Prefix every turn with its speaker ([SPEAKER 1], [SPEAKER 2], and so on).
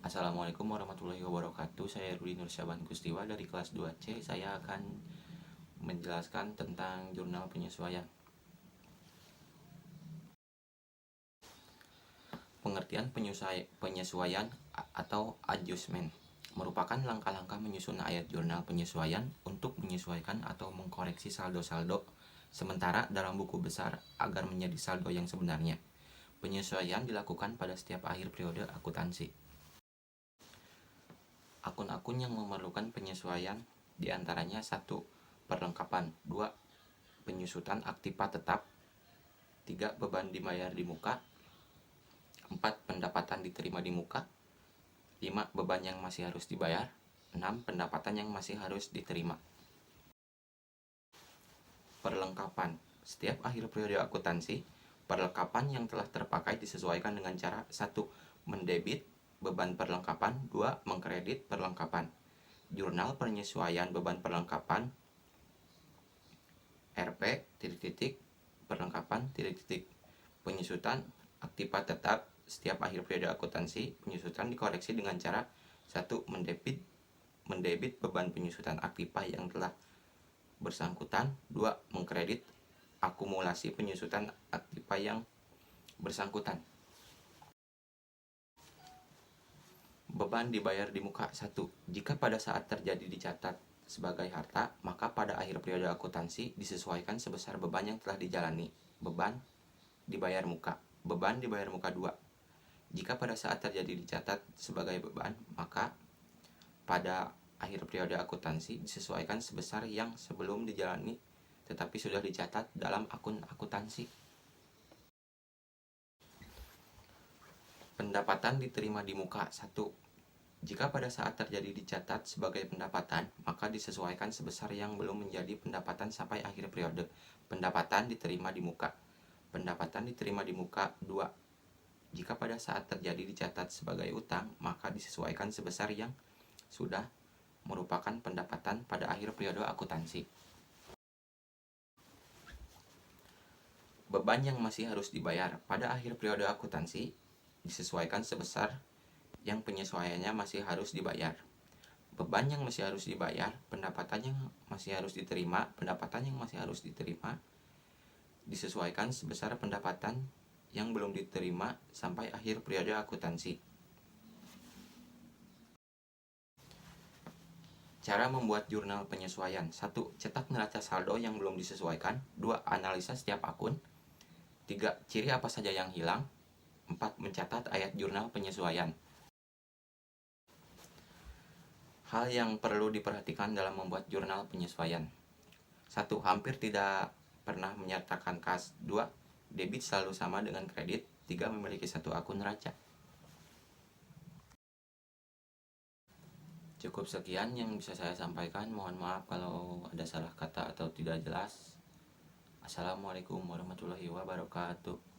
[SPEAKER 1] Assalamualaikum warahmatullahi wabarakatuh. Saya Rudi Nursyaban Kustiwa dari kelas 2C. Saya akan menjelaskan tentang jurnal penyesuaian. Pengertian penyesuaian atau adjustment merupakan langkah-langkah menyusun ayat jurnal penyesuaian untuk menyesuaikan atau mengkoreksi saldo-saldo sementara dalam buku besar agar menjadi saldo yang sebenarnya. Penyesuaian dilakukan pada setiap akhir periode akuntansi. Akun-akun yang memerlukan penyesuaian diantaranya 1. Perlengkapan 2. Penyusutan aktiva tetap 3. Beban dibayar di muka 4. Pendapatan diterima di muka 5. Beban yang masih harus dibayar 6. Pendapatan yang masih harus diterima. Perlengkapan. Setiap akhir periode akuntansi, perlengkapan yang telah terpakai disesuaikan dengan cara 1. Mendebit beban perlengkapan 2. Mengkredit perlengkapan. Jurnal penyesuaian beban perlengkapan RP perlengkapan penyusutan aktiva tetap setiap akhir periode akuntansi. Penyusutan dikoreksi dengan cara 1. Mendebit beban penyusutan aktiva yang telah bersangkutan 2. Mengkredit akumulasi penyusutan aktiva yang bersangkutan. Beban dibayar di muka 1. Jika pada saat terjadi dicatat sebagai harta, maka pada akhir periode akuntansi disesuaikan sebesar beban yang telah dijalani. Beban dibayar muka. Beban dibayar muka 2. Jika pada saat terjadi dicatat sebagai beban, maka pada akhir periode akuntansi disesuaikan sebesar yang sebelum dijalani tetapi sudah dicatat dalam akun akuntansi. Pendapatan diterima di muka 1. Jika pada saat terjadi dicatat sebagai pendapatan, maka disesuaikan sebesar yang belum menjadi pendapatan sampai akhir periode. Pendapatan diterima di muka. Pendapatan diterima di muka 2. Jika pada saat terjadi dicatat sebagai utang, maka disesuaikan sebesar yang sudah merupakan pendapatan pada akhir periode akuntansi. Beban yang masih harus dibayar pada akhir periode akuntansi disesuaikan sebesar yang penyesuaiannya masih harus dibayar. Beban yang masih harus dibayar, pendapatan yang masih harus diterima, pendapatan yang masih harus diterima disesuaikan sebesar pendapatan yang belum diterima sampai akhir periode akuntansi. Cara membuat jurnal penyesuaian. 1. Cetak neraca saldo yang belum disesuaikan. 2. Analisa setiap akun. 3. Ciri apa saja yang hilang. 4. Mencatat ayat jurnal penyesuaian. Hal yang perlu diperhatikan dalam membuat jurnal penyesuaian. 1. Hampir tidak pernah menyertakan kas. 2. Debit selalu sama dengan kredit. 3. Memiliki satu akun neraca. Cukup sekian yang bisa saya sampaikan. Mohon maaf kalau ada salah kata atau tidak jelas. Assalamualaikum warahmatullahi wabarakatuh.